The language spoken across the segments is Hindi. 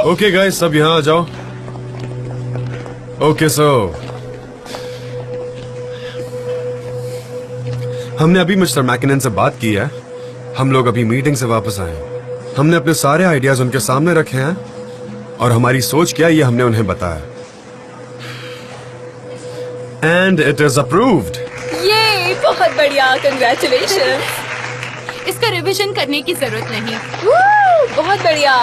ओके गाइस, सब यहाँ आ जाओ। ओके सो हमने अभी मिस्टर मैकिनन से बात की है। हम लोग अभी मीटिंग से वापस आए हैं। हमने अपने सारे आइडियाज उनके सामने रखे हैं और हमारी सोच क्या ये हमने उन्हें बताया। And it is approved. ये बहुत बढ़िया, कंग्रेचुलेशन। इसका रिवीजन करने की जरूरत नहीं। बहुत बढ़िया,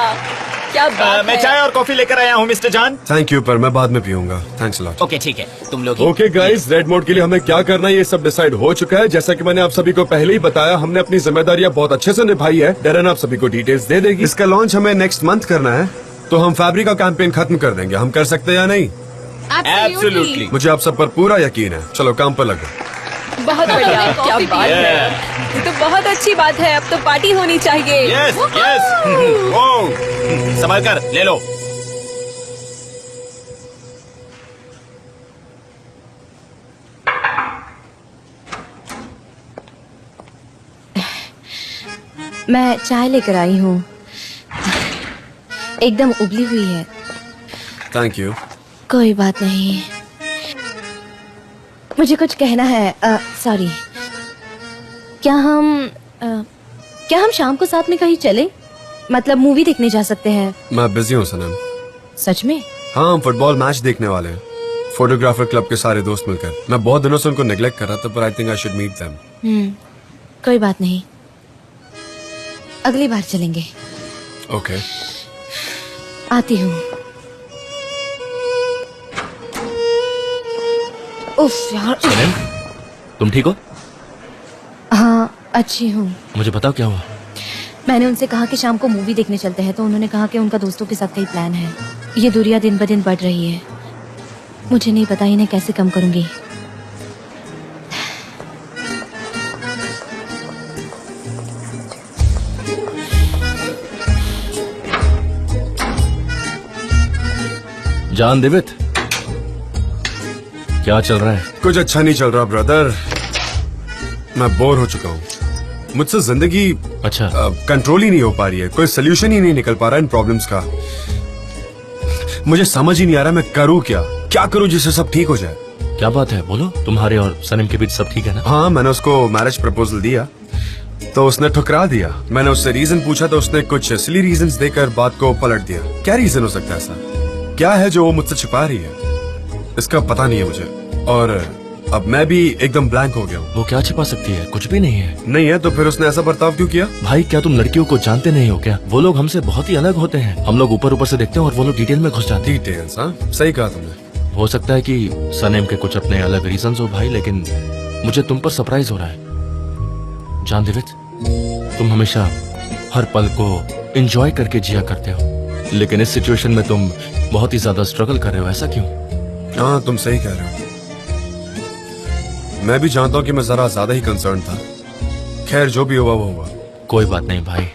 क्या बात मैं है। चाय और कॉफी लेकर आया हूँ मिस्टर जान। थैंक यू, पर मैं बाद में पीऊंगा। Thanks a lot. ओके ठीक है, तुम लोग ओके गाइस, रेड मोड के लिए हमें क्या करना है ये सब डिसाइड हो चुका है। जैसा कि मैंने आप सभी को पहले ही बताया, हमने अपनी जिम्मेदारियां बहुत अच्छे से निभाई है। डेरन आप सभी को डिटेल्स दे देगी। इसका लॉन्च हमें नेक्स्ट मंथ करना है, तो हम फैब्रिक का कैंपेन खत्म कर देंगे। हम कर सकते हैं या नहीं? Absolutely. मुझे आप सब पर पूरा यकीन है। चलो काम पर लगो। बहुत बढ़िया, क्या बात है। ये तो बहुत अच्छी बात है। अब तो पार्टी होनी चाहिए। Yes yes. ओ संभाल कर ले लो। मैं चाय लेकर आई हूँ, एकदम उबली हुई है। Thank you. कोई बात नहीं, मुझे कुछ कहना है। सॉरी, क्या हम शाम को साथ में कहीं चले? मतलब मूवी देखने जा सकते हैं। मैं बिजी हूँ सनम। सच में? हाँ, हम फुटबॉल मैच देखने वाले हैं, फोटोग्राफर क्लब के सारे दोस्त मिलकर। मैं बहुत दिनों से उनको नेग्लेक्ट कर रहा था, पर I think I should meet them. कोई बात नहीं, अगली बार चलेंगे। ओके। आती हूँ। उफ यार। सनम, तुम ठीक हो? हाँ, अच्छी हूँ। मुझे बताओ क्या हुआ। मैंने उनसे कहा कि शाम को मूवी देखने चलते हैं, तो उन्होंने कहा कि उनका दोस्तों के साथ कई प्लान है। ये दूरियां दिन ब दिन बढ़ रही है। मुझे नहीं पता इन्हें कैसे कम करूंगी। जान दिवित, क्या चल रहा है? कुछ अच्छा नहीं चल रहा ब्रदर। मैं बोर हो चुका हूँ। मुझसे जिंदगी अच्छा कंट्रोल ही नहीं हो पा रही है। कोई सोल्यूशन ही नहीं निकल पा रहा है इन प्रॉब्लम्स का। मुझे समझ ही नहीं आ रहा मैं करूँ क्या करूँ जिससे सब ठीक हो जाए। क्या बात है, बोलो। तुम्हारे और सनम के बीच सब ठीक है ना? हाँ, मैंने उसको मैरिज प्रपोजल दिया तो उसने ठुकरा दिया। मैंने उससे रीजन पूछा तो उसने कुछ सिली रीजंस देकर बात को पलट दिया। क्या रीजन हो सकता है ऐसा? क्या है जो वो मुझसे छिपा रही है? इसका पता नहीं है मुझे, और अब मैं भी एकदम ब्लैंक हो गया हूँ। वो क्या छिपा सकती है? कुछ भी नहीं है। नहीं है तो फिर उसने ऐसा बर्ताव क्यों किया? भाई, क्या तुम लड़कियों को जानते नहीं हो क्या? वो लोग हमसे बहुत ही अलग होते हैं। हम लोग ऊपर ऊपर से देखते हैं और वो लोग डिटेल में घुस जाते हैं। डिटेल्स? हाँ, सही कहा तुमने। हो सकता है कि सनम के कुछ अपने अलग रीजंस हो भाई, लेकिन मुझे तुम पर सरप्राइज हो रहा है। जान दिवित, तुम हमेशा हर पल को एंजॉय करके जिया करते हो, लेकिन इस सिचुएशन में तुम बहुत ही ज्यादा स्ट्रगल कर रहे हो। ऐसा क्यों? हाँ, तुम सही कह रहे हो। मैं भी जानता हूँ कि मैं जरा ज्यादा ही कंसर्न था। खैर, जो भी हुआ वो हुआ। कोई बात नहीं भाई,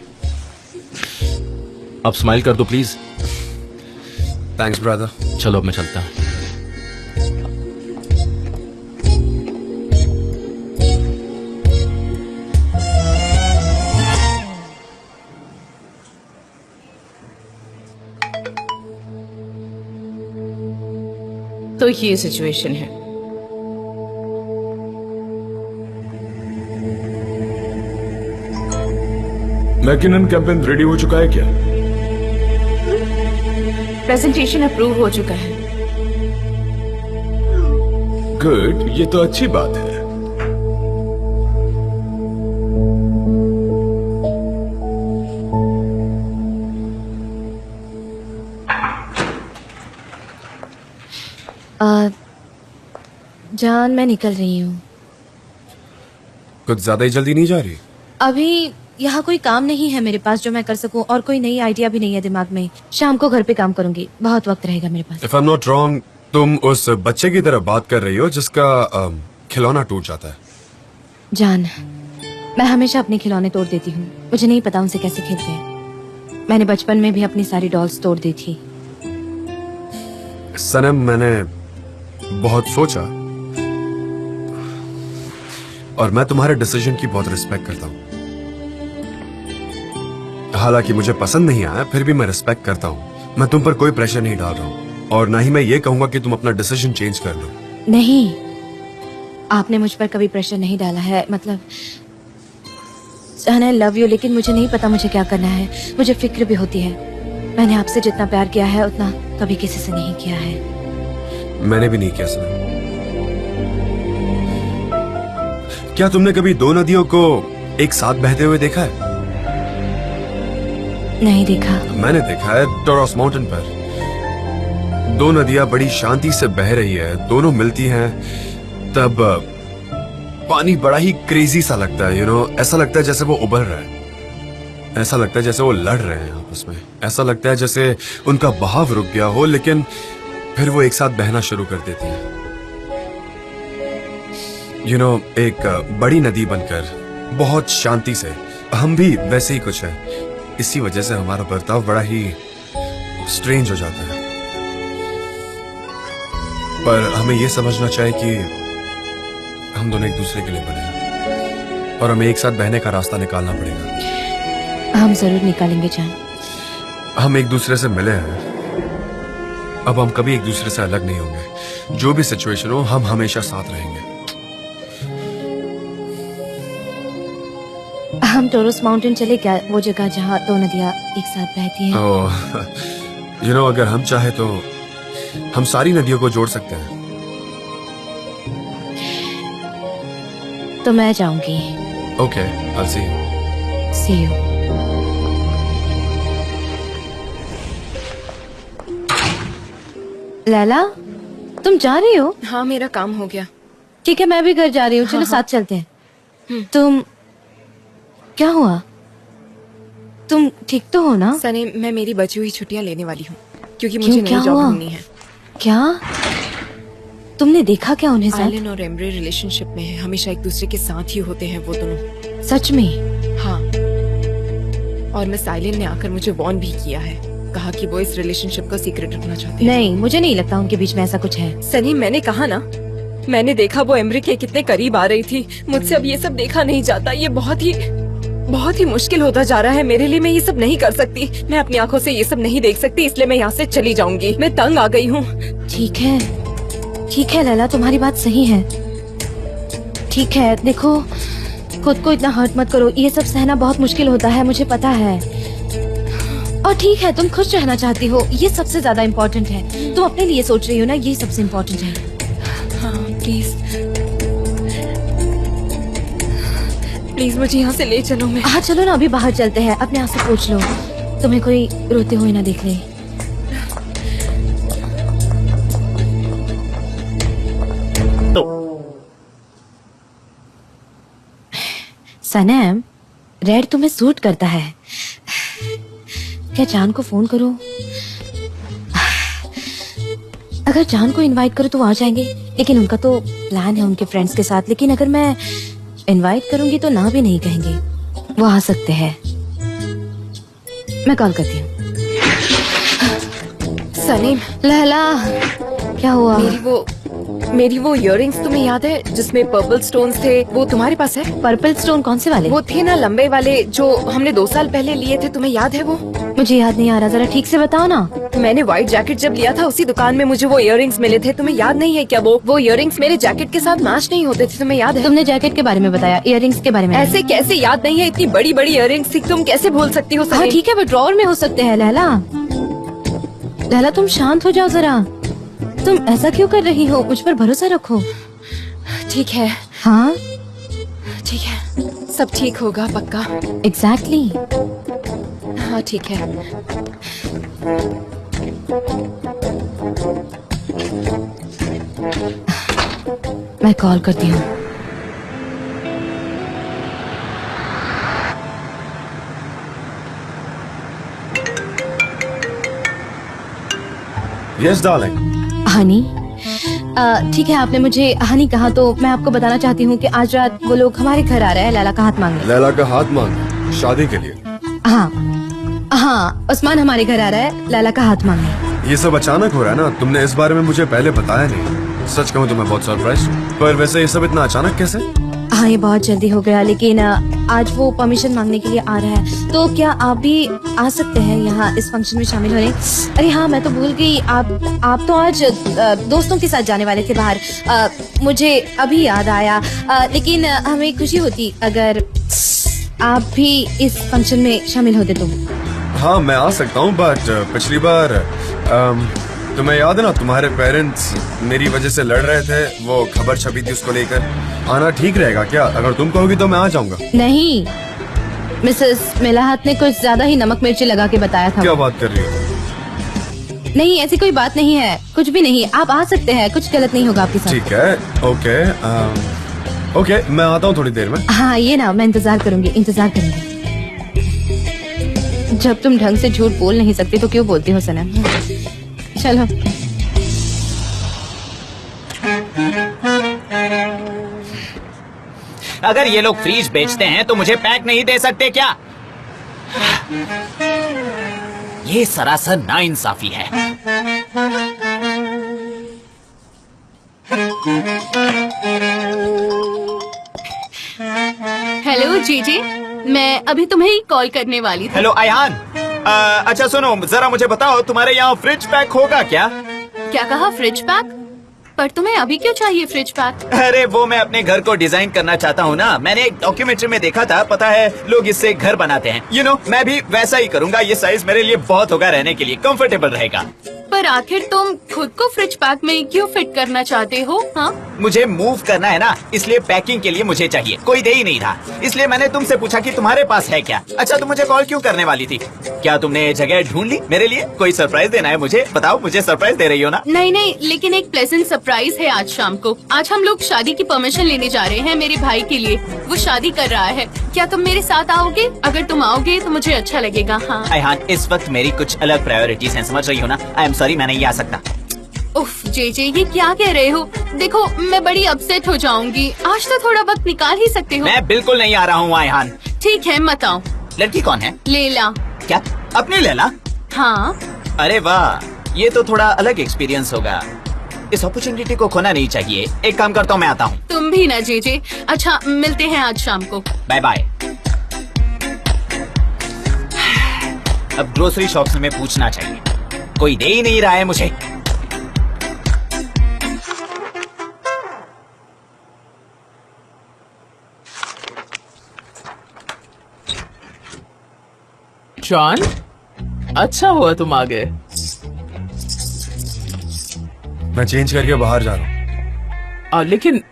अब स्माइल कर दो प्लीज। Thanks brother. चलो अब मैं चलता हूँ। तो ये सिचुएशन है। मैकिनन कैंपेन रेडी हो चुका है क्या? प्रेजेंटेशन अप्रूव हो चुका है। गुड, ये तो अच्छी बात है। जान, मैं निकल रही हूँ। कुछ ज्यादा ही जल्दी नहीं जा रही? अभी यहाँ कोई काम नहीं है मेरे पास जो मैं कर सकूँ, और कोई नई आइडिया भी नहीं है दिमाग में। शाम को घर पे काम करूंगी, बहुत वक्त रहेगा मेरे पास। If I am not wrong, तुम उस बच्चे की तरह बात कर रही हो जिसका खिलौना टूट जाता है। जान, मैं हमेशा अपने खिलौने तोड़ देती हूँ। मुझे नहीं पता उनसे कैसे खेलते हैं। मैंने बचपन में भी अपनी सारी डॉल्स तोड़ दी थी। सनम, मैंने बहुत सोचा और मैं तुम्हारे डिसीजन की बहुत रिस्पेक्ट करता हूँ। हालांकि मुझे पसंद नहीं आया, फिर भी मैं रिस्पेक्ट करता हूँ। मैं तुम पर कोई प्रेशर नहीं डाल रहा हूँ और ना ही मैं ये कहूंगा कि तुम अपना डिसीजन चेंज कर लो। नहीं, आपने मुझ पर कभी प्रेशर नहीं डाला है। मतलब आई लव यू, लेकिन मुझे नहीं पता मुझे क्या करना है। मुझे फिक्र भी होती है। मैंने आपसे जितना प्यार किया है उतना कभी किसी से नहीं किया है। मैंने भी नहीं किया सनम। क्या तुमने कभी दो नदियों को एक साथ बहते हुए देखा है? नहीं देखा। मैंने देखा है टोरस माउंटेन पर। दो नदियां बड़ी शांति से बह रही है, दोनों मिलती हैं, तब पानी बड़ा ही क्रेजी सा लगता है। ऐसा लगता है जैसे वो उबल रहा है, ऐसा लगता है जैसे वो लड़ रहे हैं आपस में, ऐसा लगता है जैसे उनका बहाव रुक गया हो, लेकिन फिर वो एक साथ बहना शुरू कर देती है। एक बड़ी नदी बनकर बहुत शांति से। हम भी वैसे ही कुछ है। इसी वजह से हमारा बर्ताव बड़ा ही स्ट्रेंज हो जाता है। पर हमें यह समझना चाहिए कि हम दोनों एक दूसरे के लिए बने हैं और हमें एक साथ बहने का रास्ता निकालना पड़ेगा। हम जरूर निकालेंगे जान। हम एक दूसरे से मिले हैं, अब हम कभी एक दूसरे से अलग नहीं होंगे। जो भी सिचुएशन हो, हम हमेशा साथ रहेंगे। हम टोरस माउंटेन चले क्या? वो जगह जहाँ दो नदियाँ एक साथ बहती हैं। अगर हम चाहे तो हम सारी नदियों को जोड़ सकते हैं। तो मैं जाऊंगी। Okay, I'll see you. See you. Laila, तुम जा रही हो? हाँ, मेरा काम हो गया। ठीक है, मैं भी घर जा रही हूँ। चलो साथ चलते हैं। तुम क्या हुआ? तुम ठीक तो हो ना? सनी, मैं मेरी बची हुई छुट्टियां लेने वाली हूँ क्योंकि क्यों, मुझे क्या नई जॉब हुआ? ढूंढनी है। क्या तुमने देखा क्या उन्हें साथ? आइलिन और एम्ब्रे रिलेशनशिप में है, हमेशा एक दूसरे के साथ ही होते हैं वो दोनों। सच में? हाँ, और मिस आइलिन ने आकर मुझे वॉर्न भी किया है। कहा कि वो इस रिलेशनशिप को सीक्रेट रखना चाहते हैं। नहीं, मुझे नहीं लगता उनके बीच में ऐसा कुछ है। सनी, मैंने कहा ना, मैंने देखा वो एम्ब्रे के कितने करीब आ रही थी। मुझसे अब ये सब देखा नहीं जाता। ये बहुत ही मुश्किल होता जा रहा है मेरे लिए। मैं ये सब नहीं कर सकती। मैं अपनी आंखों से ये सब नहीं देख सकती, इसलिए मैं यहाँ से चली जाऊंगी। मैं तंग आ गई हूँ। ठीक है लैला, तुम्हारी बात सही है। ठीक है, देखो खुद को इतना हर्ट मत करो। ये सब सहना बहुत मुश्किल होता है, मुझे पता है। और ठीक है, तुम खुश रहना चाहती हो, ये सबसे ज्यादा इम्पोर्टेंट है। तुम अपने लिए सोच रही हो ना, ये सबसे इम्पोर्टेंट है। हाँ, प्लीज मुझे यहाँ से ले चलो। मैं हाँ चलो ना, अभी बाहर चलते हैं। अपने आप से पूछ लो, तुम्हें कोई रोते हुए ना देख ले। सनम, रेड तुम्हें सूट करता है। क्या जान को फोन करो? अगर जान को इनवाइट करो तो वो आ जाएंगे, लेकिन उनका तो प्लान है उनके फ्रेंड्स के साथ। लेकिन अगर मैं इनवाइट करूंगी तो ना भी नहीं कहेंगे, वो आ सकते हैं। मैं कॉल करती हूँ। सनी, लैला, क्या हुआ? मेरी वो इयररिंग्स तुम्हें याद है जिसमें पर्पल स्टोन्स थे? वो तुम्हारे पास है? पर्पल स्टोन कौन से वाले? वो थे ना लंबे वाले जो हमने 2 साल पहले लिए थे, तुम्हें याद है वो? मुझे याद नहीं आ रहा, जरा ठीक से बताओ ना। मैंने व्हाइट जैकेट जब लिया था उसी दुकान में मुझे वो इयररिंग्स मिले थे, तुम्हें याद नहीं है क्या? वो इयररिंग्स मेरे जैकेट के साथ मैच नहीं होते थे, तुम्हें याद है? तुमने जैकेट के बारे में बताया, इयररिंग्स के बारे में ऐसे कैसे याद नहीं है? इतनी बड़ी बड़ी इयररिंग्स थी, तुम कैसे भूल सकती हो? हाँ ठीक है, वो ड्रॉअर में हो सकते हैं। लैला तुम शांत हो जाओ जरा। तुम ऐसा क्यों कर रही हो? मुझ पर भरोसा रखो। ठीक है। हाँ ठीक है, सब ठीक होगा पक्का। एग्जैक्टली। हाँ ठीक है। मैं कॉल करती हूँ। Yes darling. हनी, ठीक है, आपने मुझे हनी कहा तो मैं आपको बताना चाहती हूँ कि आज रात वो लोग हमारे घर आ रहे हैं लैला का हाथ मांगने। लैला का हाथ मांगने? शादी के लिए? हाँ, उस्मान हमारे घर आ रहा है लैला का हाथ मांगने। ये सब अचानक हो रहा है ना, तुमने इस बारे में मुझे पहले बताया नहीं। सच कहूँ तो मैं बहुत सरप्राइज हूँ। पर वैसे ये सब इतना अचानक कैसे? हाँ, ये बहुत जल्दी हो गया, लेकिन आज वो परमिशन मांगने के लिए आ रहा है, तो क्या आप भी आ सकते हैं यहाँ इस फंक्शन में शामिल होने? अरे हाँ, मैं तो भूल गई, आप तो आज दोस्तों के साथ जाने वाले थे बाहर। मुझे अभी याद आया, लेकिन हमें खुशी होती अगर आप भी इस फंक्शन में शामिल होते तो। हाँ, मैं आ सकता हूँ, बट पिछली बार तुम्हें याद है ना, तुम्हारे पेरेंट्स मेरी वजह से लड़ रहे थे, वो खबर छपी थी उसको लेकर। आना ठीक रहेगा क्या? अगर तुम कहोगी तो मैं आ जाऊंगा। नहीं, मिसेस मिलाहत ने कुछ ज्यादा ही नमक मिर्ची लगा के बताया था। क्या बात कर रही हो? नहीं, ऐसी कोई बात नहीं है, कुछ भी नहीं। आप आ सकते हैं, कुछ गलत नहीं होगा आपके साथ। ठीक है, ओके, मैं आता हूँ थोड़ी देर में। हाँ, ये ना, मैं इंतजार करूंगी। जब तुम ढंग से झूठ बोल नहीं सकते तो क्यों बोलती हो सनम? चलो। अगर ये लोग फ्रीज बेचते हैं तो मुझे पैक नहीं दे सकते क्या? ये सरासर नाइंसाफी है। हेलो जीजी, मैं अभी तुम्हें ही कॉल करने वाली थी। हेलो अयान, अच्छा सुनो, जरा मुझे बताओ तुम्हारे यहाँ फ्रिज पैक होगा क्या? क्या कहा, फ्रिज पैक? पर तुम्हें अभी क्यों चाहिए फ्रिज पैक? अरे वो मैं अपने घर को डिजाइन करना चाहता हूँ ना। मैंने एक डॉक्यूमेंट्री में देखा था, पता है लोग इससे घर बनाते हैं। यू नो, मैं भी वैसा ही करूँगा। ये साइज मेरे लिए बहुत होगा, रहने के लिए कंफर्टेबल रहेगा। पर आखिर तुम खुद को फ्रिज पैक में क्यों फिट करना चाहते हो? हाँ, मुझे मूव करना है ना, इसलिए पैकिंग के लिए मुझे चाहिए। कोई दे ही नहीं रहा, इसलिए मैंने तुमसे पूछा कि तुम्हारे पास है क्या। अच्छा, तुम मुझे कॉल क्यों करने वाली थी? क्या तुमने जगह ढूंढ ली मेरे लिए? कोई सरप्राइज देना है मुझे? बताओ, मुझे सरप्राइज दे रही हो ना? नहीं, लेकिन एक प्लेजेंट सरप्राइज है आज शाम को। आज हम लोग शादी की परमिशन लेने जा रहे हैं मेरे भाई के लिए। वो शादी कर रहा है। क्या तुम मेरे साथ आओगे? अगर तुम आओगे तो मुझे अच्छा लगेगा। हाँ अयहान, इस वक्त मेरी कुछ अलग प्रायोरिटीज हैं, समझ रही हो ना? आई एम सॉरी, मैं नहीं आ सकता। उफ जे, ये क्या कह रहे हो? देखो, मैं बड़ी अपसेट हो जाऊंगी। आज तो थोड़ा वक्त निकाल ही सकते हो। मैं बिल्कुल नहीं आ रहा हूँ अयहान। ठीक है, मत आओ। लड़की कौन है? लैला। क्या अपनी लैला? हाँ। अरे वाह, ये तो थोड़ा अलग एक्सपीरियंस होगा। इस अपॉर्चुनिटी को खोना नहीं चाहिए। एक काम करता हूँ, मैं आता हूँ। तुम भी ना जे। अच्छा, मिलते हैं आज शाम को। Bye bye. अब ग्रोसरी शॉप्स में पूछना चाहिए, कोई दे ही नहीं रहा है मुझे। जॉन, अच्छा हुआ तुम आ गए। मैं चेंज करके बाहर जा रहा हूँ। लेकिन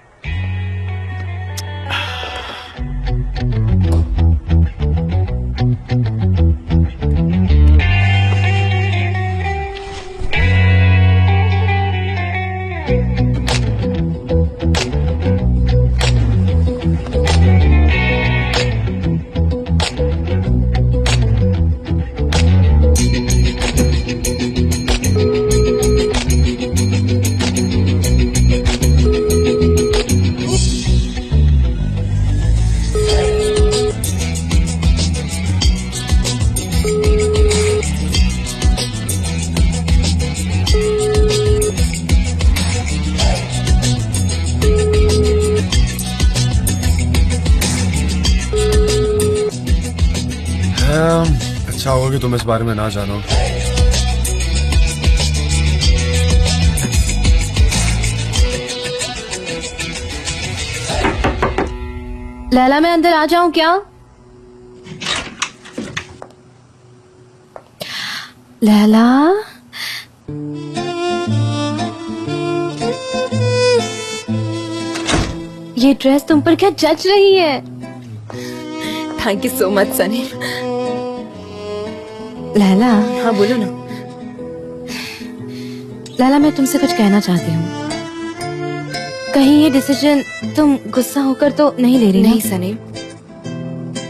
अच्छा होगा कि तुम इस बारे में ना जानो। लैला, मैं अंदर आ जाऊं क्या? लैला, ये ड्रेस तुम पर क्या जच रही है? Thank you so much Sunny. Laila. हाँ बोलो ना। लैला, मैं तुमसे कुछ कहना चाहती हूँ। कहीं ये डिसीजन तुम गुस्सा होकर तो नहीं ले रही? नहीं सनी,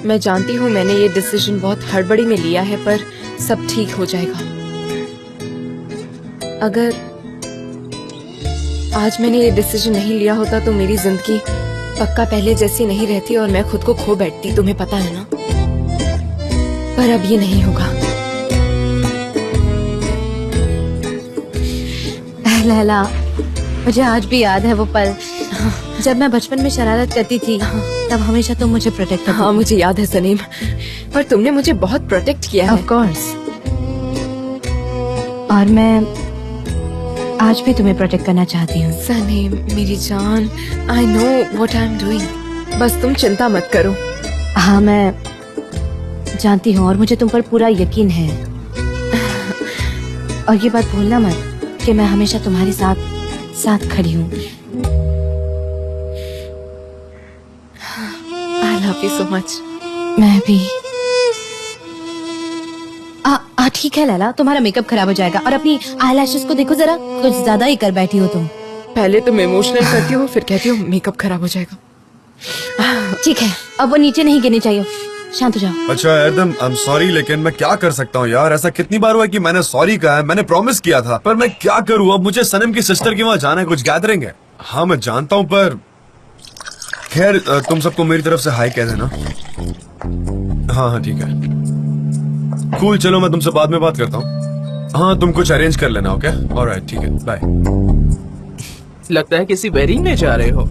मैं जानती हूँ मैंने ये डिसीजन बहुत हड़बड़ी में लिया है, पर सब ठीक हो जाएगा। अगर आज मैंने ये डिसीजन नहीं लिया होता तो मेरी जिंदगी पक्का पहले जैसी नहीं रहती और मैं खुद को खो बैठती, तुम्हें पता है ना। पर अब ये नहीं होगा। लैला, मुझे आज भी याद है वो पल जब मैं बचपन में शरारत करती थी तब हमेशा तुम मुझे प्रोटेक्ट करती हाँ मुझे याद है सनीम, पर तुमने मुझे बहुत प्रोटेक्ट किया है। ऑफ कोर्स, और मैं आज भी तुम्हें प्रोटेक्ट करना चाहती हूँ। सनीम मेरी जान, I know what I am doing, बस तुम चिंता मत करो। हाँ मैं जानती हूँ और मुझे तुम पर पूरा यकीन है। और ये बात भूलना मत कि मैं हमेशा तुम्हारे साथ खड़ी हूँ। I love you so much. मैं भी। ठीक है लैला, तुम्हारा मेकअप खराब हो जाएगा और अपनी आईलैशेस को देखो जरा, कुछ ज्यादा ही कर बैठी हो तुम। पहले तुम इमोशनल करती हो फिर कहती हो मेकअप खराब हो जाएगा। ठीक है, अब वो नीचे नहीं गिरनी चाहिए, शांत हो जाओ। अच्छा एकदम आई एम सॉरी, लेकिन मैं क्या कर सकता हूँ यार, ऐसा कितनी बार हुआ कि मैंने सॉरी कहा है, मैंने प्रॉमिस किया था, पर मैं क्या करूँ। अब मुझे सनम की सिस्टर के वहाँ जाना है, कुछ गैदरिंग है। हाँ मैं जानता हूँ, पर खैर तुम सबको मेरी तरफ से हाई कह देना। हाँ हाँ ठीक है, कूल, चलो मैं तुमसे बाद में बात करता हूँ। हाँ तुम कुछ अरेंज कर लेना, ओके? ऑलराइट ठीक है, बाय। लगता है किसी वेडिंग में जा रहे हो।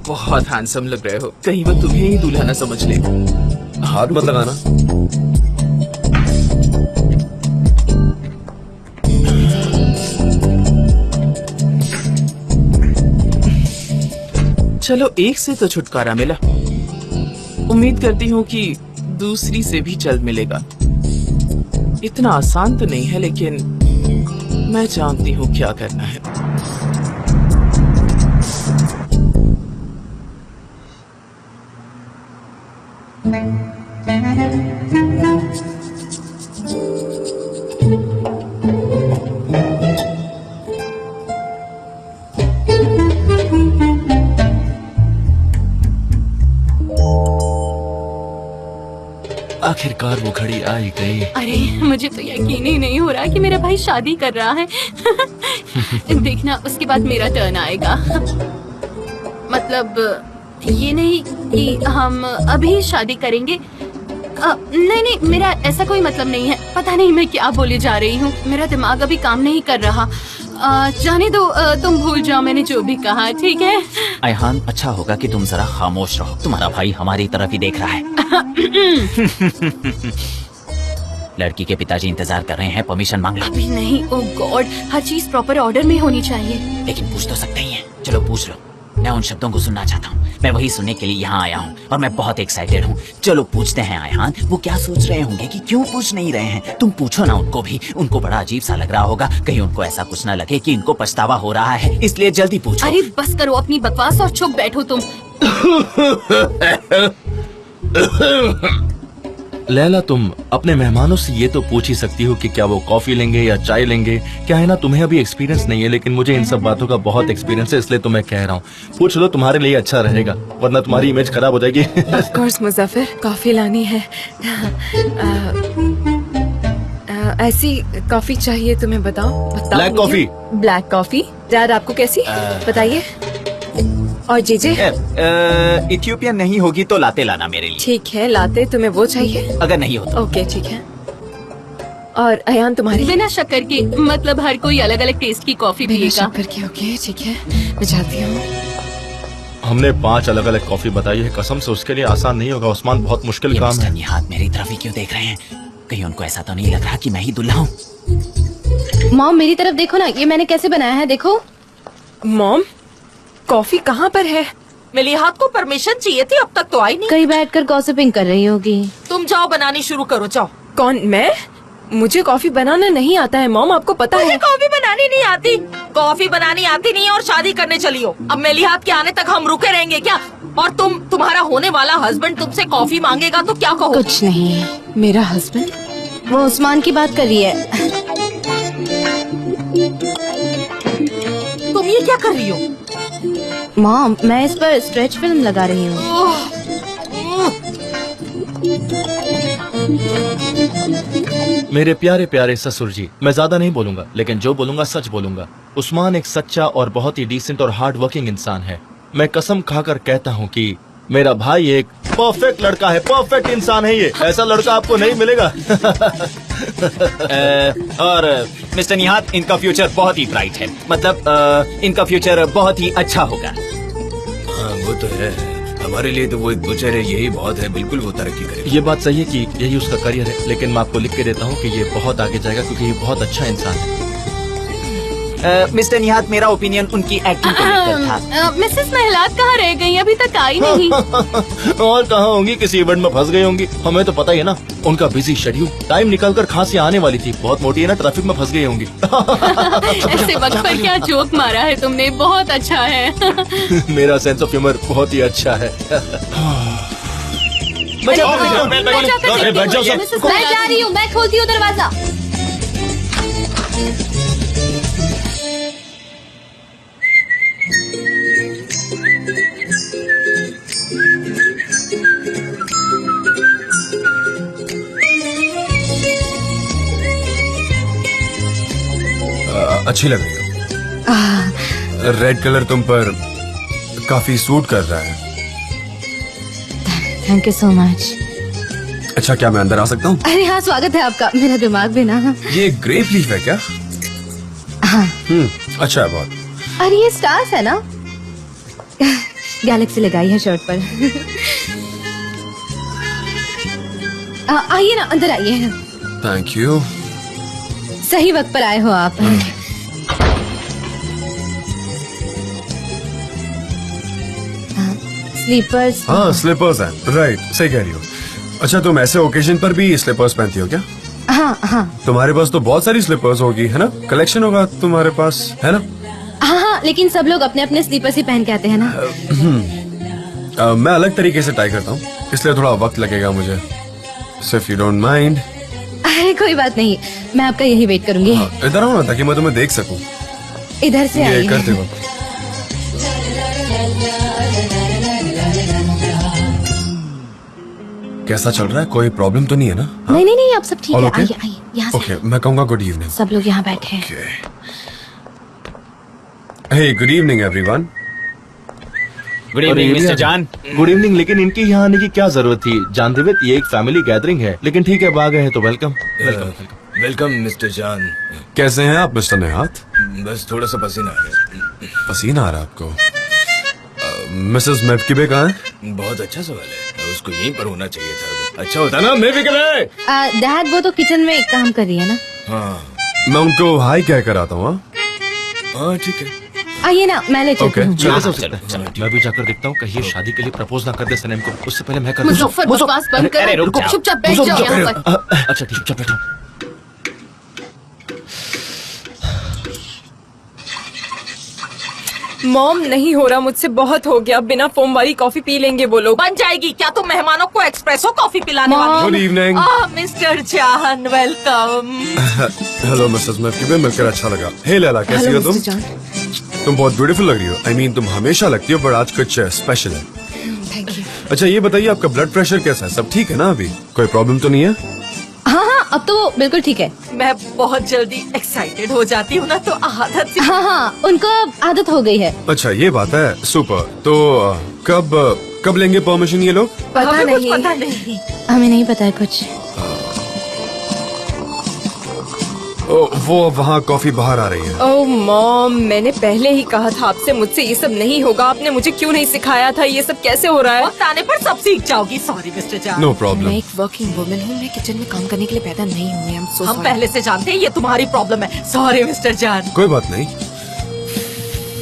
बहुत हैंडसम लग रहे हो, कहीं वो तुम्हें ही दूल्हा न समझ ले। हाथ मत लगाना। चलो एक से तो छुटकारा मिला, उम्मीद करती हूँ कि दूसरी से भी जल्द मिलेगा। इतना आसान तो नहीं है, लेकिन मैं जानती हूँ क्या करना है। आखिरकार वो घड़ी आ ही गई। अरे मुझे तो यकीन ही नहीं हो रहा कि मेरा भाई शादी कर रहा है। देखना उसके बाद मेरा टर्न आएगा। मतलब ये नहीं कि हम अभी शादी करेंगे। नहीं नहीं, मेरा ऐसा कोई मतलब नहीं है। पता नहीं मैं क्या बोले जा रही हूँ, मेरा दिमाग अभी काम नहीं कर रहा। जाने दो, तुम भूल जाओ मैंने जो भी कहा, ठीक है? अयहान, अच्छा होगा कि तुम जरा खामोश रहो, तुम्हारा भाई हमारी तरफ ही देख रहा है। लड़की के पिताजी इंतजार कर रहे हैं, परमिशन मांग लो। अभी नहीं, ओह गॉड, हर चीज प्रॉपर ऑर्डर में होनी चाहिए। लेकिन पूछ तो सकते ही हैं। चलो पूछ लो, मैं उन शब्दों को सुनना चाहता हूँ। मैं वही सुनने के लिए यहाँ आया हूँ और मैं बहुत एक्साइटेड हूँ। चलो पूछते हैं अयहान, वो क्या सोच रहे होंगे कि क्यों पूछ नहीं रहे हैं। तुम पूछो ना उनको भी, उनको बड़ा अजीब सा लग रहा होगा। कहीं उनको ऐसा कुछ ना लगे कि इनको पछतावा हो रहा है, इसलिए जल्दी पूछो। अरे बस करो अपनी बकवास और चुप बैठो तुम। लैला, तुम अपने मेहमानों से ये तो पूछ ही सकती हो कि क्या वो कॉफी लेंगे या चाय लेंगे। क्या है ना, तुम्हें अभी एक्सपीरियंस नहीं है, लेकिन मुझे इन सब बातों का बहुत एक्सपीरियंस है, इसलिए तो मैं कह रहा हूँ पूछ लो, तुम्हारे लिए अच्छा रहेगा, वरना तुम्हारी इमेज खराब हो जाएगी। ऑफ कोर्स मुजफ्फर, कॉफी लानी है। ऐसी कॉफी चाहिए तुम्हें, बताओ black coffee. Black coffee. Dad आपको कैसी बताइए? और जीजे? इथियोपियन नहीं होगी तो लाते लाना मेरे लिए। ठीक है, लाते। तुम्हें वो चाहिए? अगर नहीं हो तो। ओके ठीक है। और अयान तुम्हारी? बिना शक्कर की, मतलब हर कोई अलग अलग टेस्ट की कॉफी बिना पिएगा। शक्कर की। ओके ठीक है, मैं जाती हूँ। हमने 5 अलग अलग कॉफी बताई है, कसम से उसके लिए आसान नहीं होगा उस्मान, बहुत मुश्किल काम है। ये हाथ मेरी तरफ ही क्यों देख रहे हैं? कहीं उनको ऐसा तो नहीं लग रहा कि मैं ही दुल्हा हूँ? मॉम मेरी तरफ देखो ना, ये मैंने कैसे बनाया है, देखो। मॉम, कॉफी कहाँ पर है? मेलिहात को परमिशन चाहिए थी, अब तक तो आई नहीं। कहीं बैठकर गॉसिपिंग कर रही होगी। तुम जाओ बनानी शुरू करो, जाओ। कौन? मैं? मुझे कॉफी बनाना नहीं आता है मॉम, आपको पता मुझे है। कॉफी बनानी नहीं आती। कॉफी बनानी आती नहीं है और शादी करने चली हो। अब मेलिहात के आने तक हम रुके रहेंगे क्या? और तुम्हारा होने वाला हस्बैंड तुमसे कॉफी मांगेगा तो क्या कहो? कुछ नहीं, मेरा हस्बैंड? वो उस्मान की बात कर रही है। तुम ये क्या कर रही हो? मॉम, मैं इस पर स्ट्रेच फिल्म लगा रही हूँ। मेरे प्यारे प्यारे ससुर जी, मैं ज्यादा नहीं बोलूंगा, लेकिन जो बोलूंगा सच बोलूंगा। उस्मान एक सच्चा और बहुत ही डिसेंट और हार्ड वर्किंग इंसान है। मैं कसम खाकर कहता हूँ कि मेरा भाई एक परफेक्ट लड़का है, परफेक्ट इंसान है ये। ऐसा लड़का आपको नहीं मिलेगा। और मिस्टर निहात, इनका फ्यूचर बहुत ही ब्राइट है, मतलब इनका फ्यूचर बहुत ही अच्छा होगा। हाँ वो तो है, हमारे लिए तो वो एक बुचर है, यही बहुत है। बिल्कुल वो तरक्की करेगा। ये बात सही है कि यही उसका करियर है, लेकिन मैं आपको लिख के देता हूँ कि ये बहुत आगे जाएगा क्योंकि ये बहुत अच्छा इंसान है। मिस्टर निहात, मेरा ओपिनियन उनकी एक्टिंग को लेकर था। मिसेस महलात कहाँ रह गई? अभी तक आई नहीं। और कहाँ होंगी, किसी इवेंट में फंस गई होंगी। हमें तो पता ही है ना, उनका बिजी शेड्यूल। टाइम निकालकर खांसी आने वाली थी, बहुत मोटी है ना, ट्रैफिक में फंस गई होंगी। ऐसे वक्त पर क्या जोक मारा है तुमने, बहुत अच्छा है। मेरा सेंस ऑफ ह्यूमर बहुत ही अच्छा है। मैं जा रही हूँ, मैं खोलती हूँ दरवाजा। अच्छी लग रही हो। रेड कलर तुम पर काफी सूट कर रहा है। Thank you so much. अच्छा, क्या मैं अंदर आ सकता हूँ? अरे हाँ, स्वागत है आपका। मेरा दिमाग भी ना। ये ग्रेप लीफ है क्या? हाँ। अच्छा है बहुत। अरे ये स्टार्स है ना, गैलेक्सी लगाई है शर्ट पर। आइए ना, अंदर आइए। Thank you. सही वक्त पर आए हो आप। स्लीपर्स। हाँ, स्लीपर्स हैं। राइट, सही कह रही हो। अच्छा, तुम ऐसे ओकेजन पर भी स्लीपर्स पहनती हो क्या? हाँ हाँ तुम्हारे पास तो बहुत सारी स्लीपर्स होगी, है ना? कलेक्शन होगा तुम्हारे पास, है ना? हाँ हाँ, लेकिन सब लोग अपने अपने स्लीपर्स ही पहन के आते हैं ना। मैं अलग तरीके से ट्राई करता हूँ, इसलिए थोड़ा वक्त लगेगा मुझे। So if you don't mind। अरे कोई बात नहीं, मैं आपका यही वेट करूंगी। इधर आओ ना, ताकि मैं तुम्हें देख सकूं। इधर से ये आइए। करते वक्त। कैसा चल रहा है? कोई प्रॉब्लम तो नहीं है ना? नहीं नहीं नहीं, आप सब ठीक All है। okay? आइए आइए, यहाँ से। ओके, मैं कहूँगा गुड इवनिंग। सब लोग यहाँ बैठे हैं। Hey, good evening everyone. Good evening mister John. Good evening. लेकिन इनकी यहाँ आने की क्या जरूरत थी? जानदेवित, ये एक फैमिली गैदरिंग है, लेकिन ठीक है, अब आ गए हैं तो वेलकम। वेलकम मिस्टर जान। कैसे हैं आप मिस्टर निहात? बस थोड़ा सा पसीना आ रहा पसीना आ रहा है आपको? मिसेस मेवकिबे कहाँ है? है। बहुत अच्छा सवाल है, उसको यहीं पर होना चाहिए था। अच्छा होता ना मेवकिबे। डैड, वो तो किचन में काम कर रही है ना। हाँ मैं उनको हाई कह कर आता हूँ। हाँ ठीक है। आइए ना, मैं ले चलती Okay, हूँ। चलो, सब सकता है। मैं भी जाकर देखता हूँ, कहीं ये शादी के लिए प्रपोज ना कर दे सनेम को। उससे पहले मैं कर दूँ। मुजफ्फर, बकवास बंद अरे करो। रुक जाओ। चुपचाप बैठ जाओ यहाँ पर। अच्छा ठीक, चुप बैठो। मॉम, नहीं हो रहा मुझसे, बहुत हो गया। बिना फोम वाली कॉफी पी लेंगे वो लोग। बन जाएगी क्या? तुम मेहमानों को एक्सप्रेसो कॉफी पिलाने वाली गुड इवनिंग। मिस्टर जान, वेलकम। हेलो मिसेस मेवकिबे, मिलकर अच्छा लगा। हे लैला, कैसी हो हेलो तुम? मिस्टर जान। तुम बहुत ब्यूटीफुल लग रही हो। I mean, तुम हमेशा लगती हो, पर आज कुछ स्पेशल है। Thank you. अच्छा, ये बताइए, आपका ब्लड प्रेशर कैसा है? सब ठीक है ना? अभी कोई प्रॉब्लम तो नहीं है? हाँ हाँ, अब तो वो बिल्कुल ठीक है। मैं बहुत जल्दी एक्साइटेड हो जाती हूँ ना, तो आदत से। हाँ हाँ, उनको अब आदत हो गई है। अच्छा, ये बात है। सुपर। तो कब लेंगे परमिशन ये लोग? पता हमें कुछ नहीं। पता नहीं। हमें नहीं पता है कुछ। वो वहाँ कॉफी बाहर आ रही है। ओह मॉम, मैंने पहले ही कहा था आपसे, मुझसे ये सब नहीं होगा। आपने मुझे क्यों नहीं सिखाया था? ये सब कैसे हो रहा है? वक्त आने पर सब सीख जाओगी। सॉरी मिस्टर जान। नो मैं प्रॉब्लम। एक वर्किंग वुमन हूँ, मैं किचन में काम करने के लिए पैदा नहीं हुई। हम पहले से जानते हैं ये तुम्हारी प्रॉब्लम है। सॉरी मिस्टर जान। कोई बात नहीं।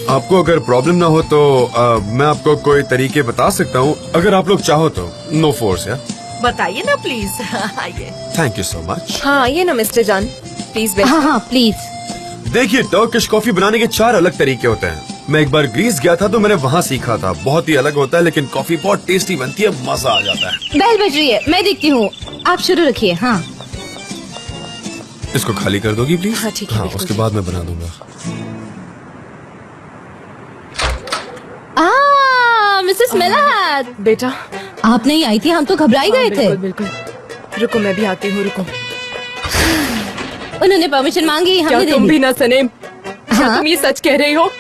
आपको अगर प्रॉब्लम ना हो तो मैं आपको कोई तरीके बता सकता हूँ, अगर आप लोग चाहो तो। नो फोर्स या? बताइए ना प्लीज। आइए। Thank you so much. हाँ, आइए ना मिस्टर जान, प्लीज बैठ। हाँ हाँ प्लीज। देखिए, टर्किश कॉफी बनाने के 4 अलग तरीके होते हैं। मैं एक बार ग्रीस गया था तो मैंने वहाँ सीखा था। बहुत ही अलग होता है, लेकिन कॉफी बहुत टेस्टी बनती है, मजा आ जाता है। बेल बज रही है, मैं देखती हूँ। आप शुरू रखिए। हाँ इसको खाली कर दोगी प्लीज? हाँ, ठीक है, हाँ, बिल्कुल। उसके बाद मैं बना दूंगा। मिसेस मेलात, बेटा, आप नहीं आई थी, हम तो घबरा ही गए थे। बिल्कुल बिल्कुल। रुको, मैं भी आती हूँ, रुको। उन्होंने परमिशन मांगी, क्या हमने दे तुम दी। भी ना सनेम? क्या हाँ? तुम ये सच कह रही हो?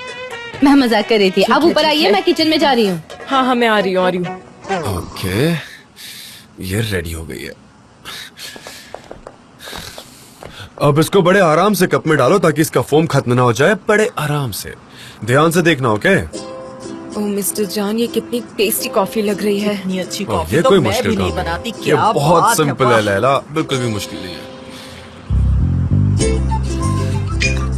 मैं मजाक कर रही थी। अब है, ऊपर ठीक आइए, है। मैं किचन में जा रही हूँ। हाँ हाँ, मैं आ रही हूँ। ओके, ये रेडी हो गई है। अब इसको बड़े आराम से कप में डालो ताकि इसका फोम खत्म ना हो जाए। बड़े आराम से, ध्यान से देखना। ओके, ओह मिस्टर जान, ये कितनी टेस्टी कॉफी लग रही है। इतनी अच्छी और कॉफी ये तो कोई मैं मुश्किल भी नहीं काम है। बनाती। ये क्या बहुत बात सिंपल है वाह। लैला, बिल्कुल भी मुश्किल नहीं है।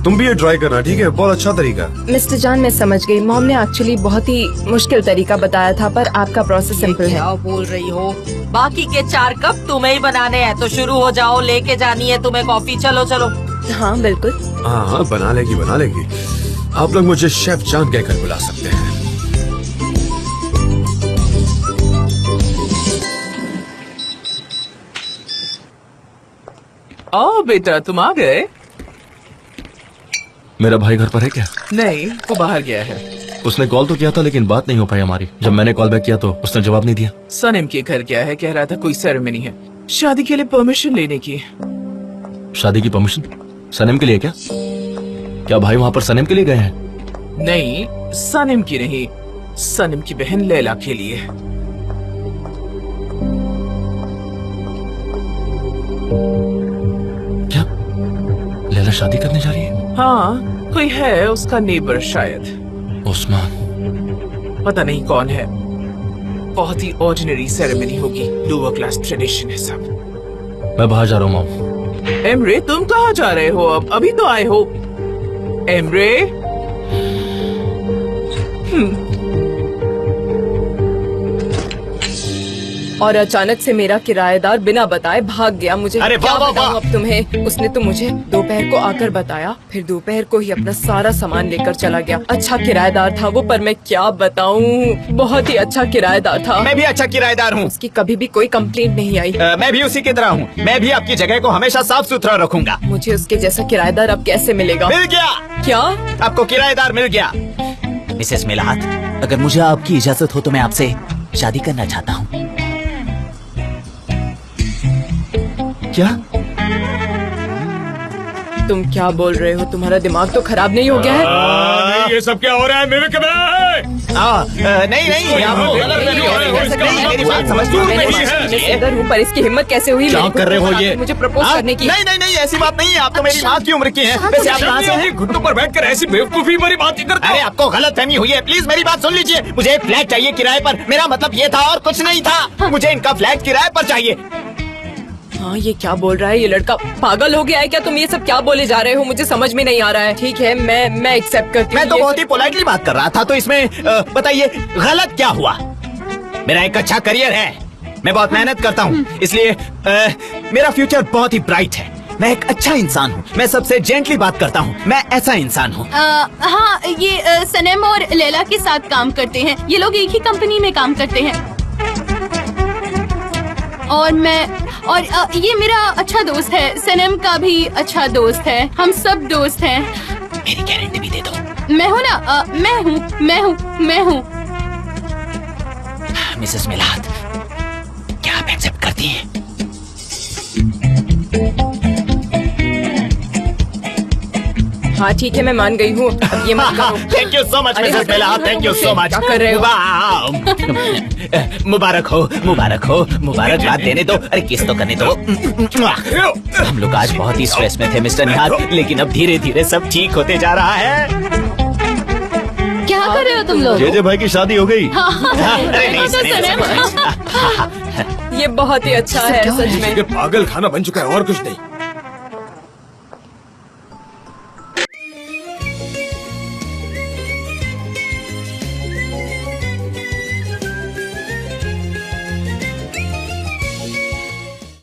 तुम भी ये ट्राई करना, ठीक है? बहुत अच्छा तरीका है। मिस्टर जान, मैं समझ गई। मॉम ने एक्चुअली बहुत ही मुश्किल तरीका बताया था, पर आपका प्रोसेस सिंपल है। क्या बोल रही हो? बाकी के 4 कप तुम्हें ही बनाने हैं, तो शुरू हो जाओ। लेके जानी है तुम्हें कॉफी। चलो चलो। हाँ बिल्कुल। हाँ, बना लेगी बना लेगी। आप लोग मुझे शेफ जान कहकर बुला सकते हैं। ओ बेटा, तुम आ गए? मेरा भाई घर पर है क्या? नहीं, वो बाहर गया है। उसने कॉल तो किया था लेकिन बात नहीं हो पाई हमारी। जब मैंने कॉल बैक किया तो उसने जवाब नहीं दिया। सनम के घर गया है, कह रहा था कोई सेरेमनी है, शादी के लिए परमिशन लेने की। शादी की परमिशन? सनम के लिए क्या? क्या भाई वहाँ पर सनम के लिए गए हैं? नहीं, सनम की नहीं, सनम की बहन लैला के लिए। क्या लैला शादी करने जा रही है? हाँ, कोई है उसका नेबर शायद। उस्मान। पता नहीं कौन है। बहुत ही ऑर्डिनरी सेरेमनी होगी, लोअर क्लास ट्रेडिशन है सब। मैं बाहर जा रहा हूँ मॉम। एमरे, तुम कहाँ जा रहे हो? अब अभी तो आए हो। एमरे, और अचानक से मेरा किराएदार बिना बताए भाग गया। मुझे अरे क्या वाह, वाह, बताऊं वाह। अब तुम्हें। उसने तो मुझे दोपहर को आकर बताया, फिर दोपहर को ही अपना सारा सामान लेकर चला गया। अच्छा किराएदार था वो, पर मैं क्या बताऊं, बहुत ही अच्छा किराएदार था। मैं भी अच्छा किराएदार हूँ। उसकी कभी भी कोई कंप्लेंट नहीं आई। मैं भी उसी की तरह हूँ। मैं भी आपकी जगह को हमेशा साफ सुथरा रखूंगा। मुझे उसके जैसा किराएदार अब कैसे मिलेगा? मिल गया, क्या? आपको किराएदार मिल गया। मिसेस मिलात, अगर मुझे आपकी इजाजत हो तो मैं आपसे शादी करना चाहता हूँ। क्या? तुम क्या बोल रहे हो? तुम्हारा दिमाग तो खराब नहीं हो गया है? नहीं, ये सब क्या हो रहा है? मेरे नहीं नहीं, आप मेरी बात समझ मैं सुंदर हूँ, पर इसकी हिम्मत कैसे हुई क्या कर रहे हो ये? मुझे प्रपोज करने की? नहीं नहीं नहीं, ऐसी बात नहीं है। आप तो मेरी माँ की उम्र की हैं। वैसे आप कहाँ से हैं? घुटनों पर बैठकर ऐसी बेवकूफी भरी बात ही करते अरे आपको गलत फहमी हुई है। प्लीज मेरी बात सुन लीजिए। मुझे एक फ्लैट चाहिए किराए पर। मेरा मतलब ये था और कुछ नहीं था। मुझे इनका फ्लैट किराए पर चाहिए। हाँ, ये क्या बोल रहा है? ये लड़का पागल हो गया है क्या? तुम ये सब क्या बोले जा रहे हो? मुझे समझ में नहीं आ रहा है। ठीक है, मैं एक्सेप्ट करती हूँ। मैं तो ये बहुत ही पोलाइटली बात कर रहा था, तो इसमें बताइए गलत क्या हुआ? मेरा एक अच्छा करियर है, मैं बहुत मेहनत करता हूँ, इसलिए मेरा फ्यूचर बहुत ही ब्राइट है। मैं एक अच्छा इंसान हूँ, मैं सबसे जेंटली बात करता हूँ, मैं ऐसा इंसान हूँ। हाँ, ये सनम और लैला के साथ काम करते हैं। ये लोग एक ही कंपनी में काम करते हैं। और ये मेरा अच्छा दोस्त है। सनम का भी अच्छा दोस्त है। हम सब दोस्त हैं। मेरी गारंटी भी दे दो। मैं हूँ ना, मैं हूँ। मिसेस मिलाद, क्या आप एक्सेप्ट करती हैं? हाँ ठीक है, मैं मान गई हूँ। अब ये मत करो। Thank you so much Mrs Milad, thank you so much. क्या कर रहे हो? मुबारक हो, मुबारक हो, मुबारकबाद देने दो। अरे किस तो करने दो। हम लोग आज बहुत ही स्ट्रेस में थे मिस्टर निहाल, लेकिन अब धीरे धीरे सब ठीक होते जा रहा है। क्या कर रहे हो तुम लोग? जेजे भाई की शादी हो गई। अरे नहीं, तो सनम। ये बहुत ही अच्छा है सच में। पागल खाना बन चुका है और कुछ नहीं।